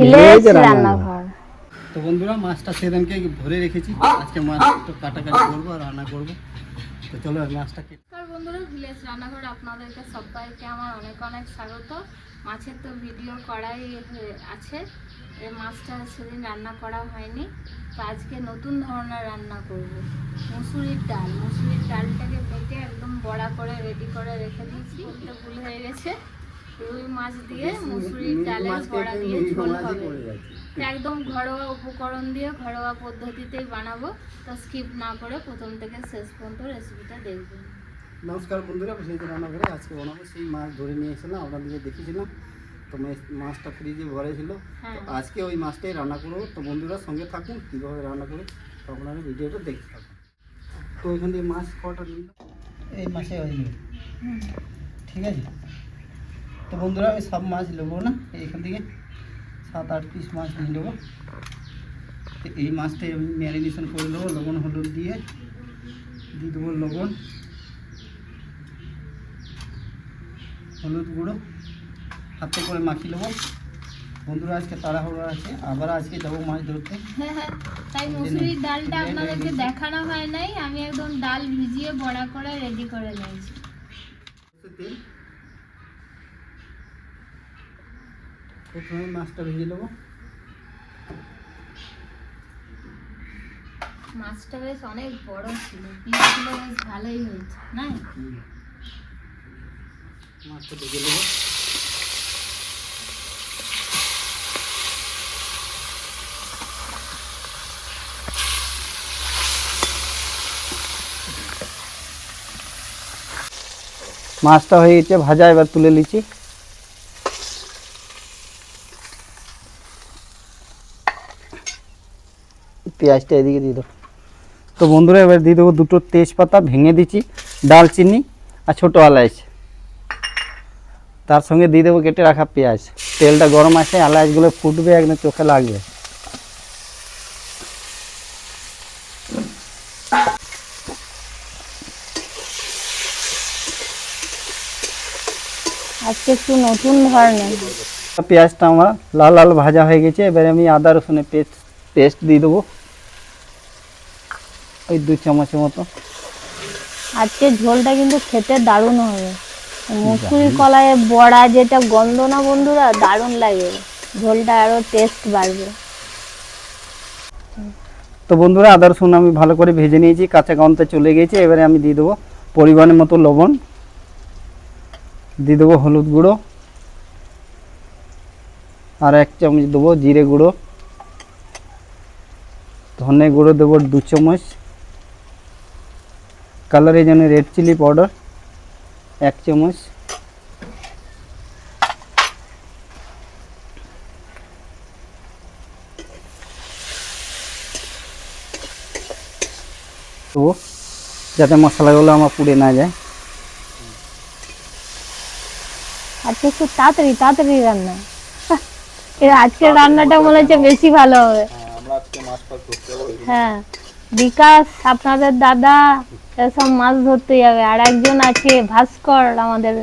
Village রান্নাঘর। তো বন্ধুরা মাছটা সেদিনকে ভরে রেখেছি, আজকে মাছ একটু কাটাকাটি করবো আর রান্না করবো। তো চলো মাছটা কেটে। বন্ধুরা, ভিলেজ রান্নাঘর আপনাদেরকে সবাইকে আমার অনেক অনেক স্বাগত। মাছের তো ভিডিও করাই আছে, এই মাছটা সেদিন রান্না করা হয়নি, তো আজকে নতুন ধরনের রান্না করব। মুসুরির ডালটাকে বেটে একদম বড়া করে রেডি করে রেখে দিয়েছি, বলতে ভুল হয়ে গেছে। রুই মাছ দিয়ে মুসুরির ডালের বড়া দিয়ে ঝোল হবে, একদম ঘরোয়া উপকরণ দিয়ে ঘরোয়া পদ্ধতিতেই বানাবো। তো স্কিপ না করে প্রথম থেকে শেষ পর্যন্ত রেসিপিটা দেখবেন। নমস্কার বন্ধুরা, সেই রান্নাঘরে আজকে বানাবো। সেই মাছ ধরে নিয়ে এসেছিলাম, আপনাদেরকে দেখেছিলাম। তো মাছটা ফ্রিজে ভরে ছিল, আজকে ওই মাছটাই রান্না করবো। তো বন্ধুরা সঙ্গে থাকুন, কীভাবে রান্না করে তো আপনারা ভিডিওটা দেখতে থাকুন। তো ওইখান থেকে মাছ কটা নিল, এই মাছে হয়নি, ঠিক আছে। তো বন্ধুরা ওই সব মাছ নেবো না, এইখান থেকে 7-8 পিস মাছ নিয়ে নেবো। তো এই মাছটাই আমি ম্যারিনেশন করে নেবো লবণ হলুদ দিয়ে দেবো লবণ হলুদ গুঁড়ো, হাতে করে মাখিয়ে নেবো। বন্ধুরা আজকে তাড়াহুড়ো আছে, আবার আজকে যাবো মাছ ধরতে। তাই মুসুরির ডালটা আপনাদেরকে দেখানো হয় নাই, আমি একদম ডাল ভিজিয়ে বড়া করে রেডি করে নিয়েছি। তেল, প্রথমে মাছটা ভেজে নেবো। মাছটা বেশ অনেক বড় ছিল, পিসগুলো বেশ ভালোই হয়েছে না? মাছটা ভেজে নেবো। মাছটা হয়ে গেছে ভাজা, এবার তুলে নিচ্ছি। পেঁয়াজটা এদিকে দিয়ে দেবো। তো বন্ধুরা এবার দিয়ে দেবো দুটো তেজপাতা ভেঙে দিচ্ছি, দারচিনি আর ছোটো এলাচ, তার সঙ্গে দিয়ে দেবো কেটে রাখা পেঁয়াজ। তেলটা গরম আছে, এলাচগুলো ফুটবে, একদম চোখে লাগবে। আজকে একটু নতুন ধরনের। পেঁয়াজটা আমার লাল লাল ভাজা হয়ে গেছে, এবারে আমি আদা রসুনের পেস্ট দিয়ে দেবো, ওই 2 চামচের মতো। আজকে ঝোলটা কিন্তু খেতে দারুণ হবে। মুসুরি কলাইয়ের বড়া যেটা গন্ধ না বন্ধুরা, দারুণ লাগে, ঝোলটা আরো টেস্ট বাড়বে। তো বন্ধুরা আদা রসুন আমি ভালো করে ভেজে নিয়েছি, কাঁচা গন্ধটা চলে গেছে। এবারে আমি দিয়ে দেবো পরিমাণের মতো লবণ, দিয়ে দেবো হলুদ গুঁড়ো, আর 1 চামচ দেবো জিরে গুঁড়ো, ধনে গুঁড়ো দেবো 2 চামচ, কালারের জন্য রেড চিলি পাউডার 1 চামচ, তো যাতে মশলাগুলো আমার পুড়ে না যায়। আজকে একটু তাড়াতাড়ি রান্না, আজকের রান্নাটা মনে হচ্ছে বেশি ভালো হবে। হ্যাঁ, বিকাশ আপনাদের দাদা এসব মাছ ধরতে যাবে, আর একজন আছে ভাস্কর, আমাদের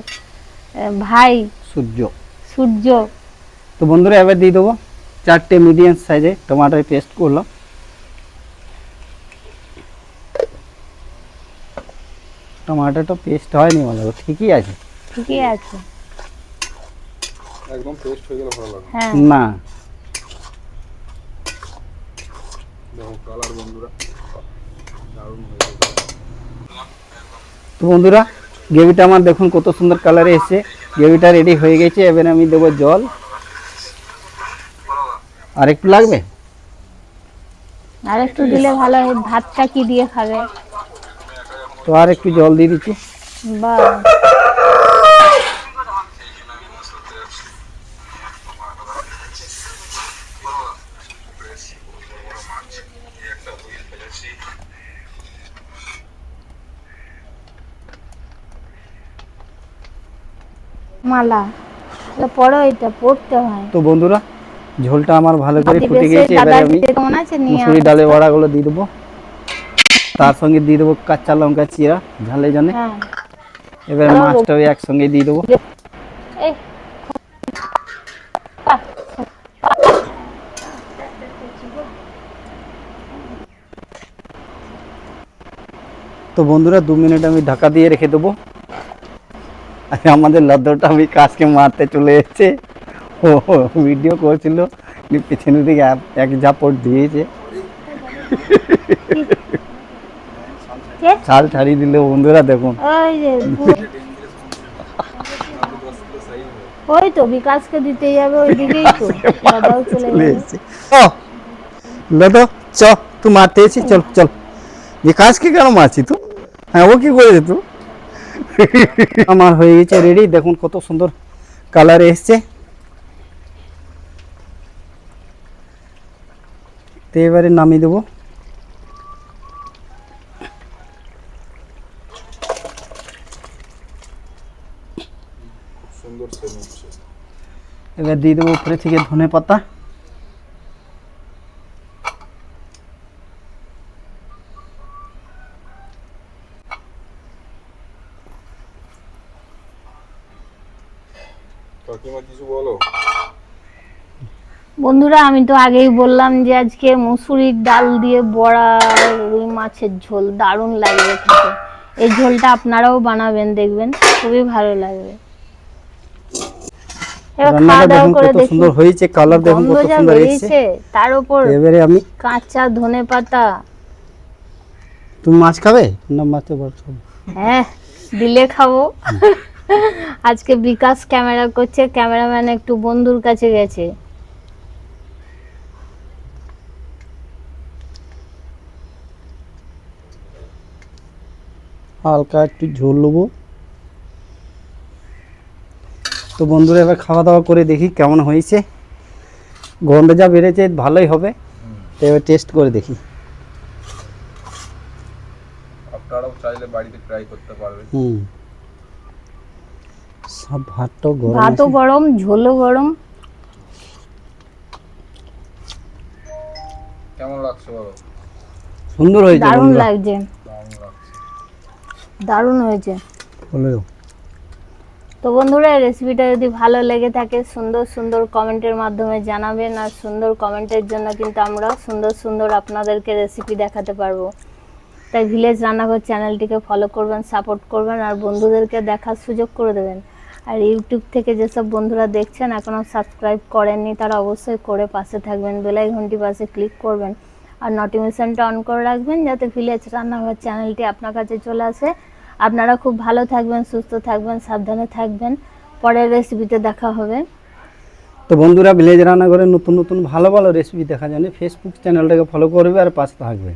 ভাই সূর্য। তো বন্ধুরা এবার দিয়ে দেবো 4টে মিডিয়াম সাইজে টমাটোর পেস্ট করলাম। টমাটোটা পেস্ট হয়নি বলো, ঠিকই আছে একদম পেস্ট হয়ে গেলে ভালো লাগে না। দেখো কালার বন্ধুরা দারুণ হয়ে গেছে। তো বন্ধুরা গ্রেভিটা আমার দেখুন কত সুন্দর কালারে এসেছে, গ্রেভিটা রেডি হয়ে গেছে। এবারে আমি দেবো জল, আর একটু লাগবে, আর একটু দিলে ভালো হয়। ভাতটা কি দিয়ে খাবে? তো আর একটু জল দিয়ে দিচ্ছি। বাহ, মালা পড়ো, এটা পড়তে হয়। তো বন্ধুরা ঝোলটা আমার ভালো করে ফুটে গেছে, এবারে আমি মুসুরি ডালের বড়াগুলো দিয়ে দেবো, তার সঙ্গে দিয়ে দেবো কাঁচা লঙ্কা চিরা ঝালের জন্য। এবার মাছটাও একসঙ্গে দিয়ে দেবো। তো বন্ধুরা 2 মিনিট আমি ঢাকা দিয়ে রেখে দেবো। আর আমাদের লদ্দরটা বিকাশকে মারতে চলে এসেছে। ও ভিডিও করছিল, পিছনে দিকে এক ঝাপট দিয়েছে, ছাল ছাড়িয়ে দিল। বন্ধুরা দেখুন, ওই যে ওই তো বিকাশকে দিতে যাবে ওই দিকেই তো দাদাও চলে গেছে। ও লদো চ, তুই মারতে এসেছিস, চল চল। বিকাশকে কেন মারছি তুই? হ্যাঁ, ও কি করেছে তুই? আমার হয়ে গেছে রেডি, দেখুন কত সুন্দর কালার এসছে। তো এবারে নামিয়ে দেবো। সুন্দর সেন হচ্ছে। এবার দিয়ে দেবো উপরে থেকে ধনে পাতা। কাকিমা কিছু বলো। বন্ধুরা আমি তো আগেই বললাম যে আজকে মুসুরির ডাল দিয়ে বড়া রুই মাছের ঝোল দারুণ লাগবে খেতে। এই ঝোলটা আপনারাও বানাবেন, দেখবেন খুবই ভালো লাগবে। এবার খাওয়া রান্নাটা দাওয়া দেখুন করে কত দেখি। সুন্দর হয়েছে, কালার দেখুন গন্ধ কত যা সুন্দর এসছে। বেরিয়েছে, তার উপর এবারে আমি, কাঁচা ধনে পাতা। তুমি মাছ খাবে না? মাছ আবার খাবো। হ্যাঁ, দিলে খাবো। আজকে বিকাশ ক্যামেরা করছে, ক্যামেরাম্যান একটু বন্ধুর কাছে গেছে। হালকা একটু ঝোল নেবো। তো বন্ধুরা এবার খাওয়া দাওয়া করে দেখি কেমন হয়েছে। গন্ধ যা বেড়েছে ভালোই হবে। তো এবার টেস্ট করে দেখি। আপনারাও চাইলে বাড়িতে ট্রাই করতে পারবেন। সব ভাতটাও গরম ভাতও আছে। গরম, ঝোলও গরম। কেমন লাগছে বলো? সুন্দর হয়েছে দারুণ বন্ধুরা। লাগছে, দারুণ লাগছে। দারুণ হয়েছে। বলে দাও। তো বন্ধুরা এই রেসিপিটা যদি ভালো লেগে থাকে সুন্দর সুন্দর কমেন্টের মাধ্যমে জানাবেন। আর সুন্দর কমেন্টের জন্য কিন্তু আমরা সুন্দর সুন্দর আপনাদেরকে রেসিপি দেখাতে পারবো। তাই ভিলেজ রান্নাঘর চ্যানেলটিকে ফলো করবেন, সাপোর্ট করবেন আর বন্ধুদেরকে দেখার সুযোগ করে দেবেন। আর ইউটিউব থেকে যেসব বন্ধুরা দেখছেন এখনও সাবস্ক্রাইব করেননি তারা অবশ্যই করে পাশে থাকবেন, বেল আইকনটি পাশে ক্লিক করবেন আর নোটিফিকেশনটা অন করে রাখবেন যাতে ভিলেজ রান্নাঘর চ্যানেলটি আপনার কাছে চলে আসে। আপনারা খুব ভালো থাকবেন, সুস্থ থাকবেন, সাবধানে থাকবেন। পরের রেসিপিতে দেখা হবে। তো বন্ধুরা ভিলেজ রান্নাঘরে নতুন নতুন ভালো ভালো রেসিপি দেখার জন্য ফেসবুক চ্যানেলটাকে ফলো করবে আর পাশে থাকবে।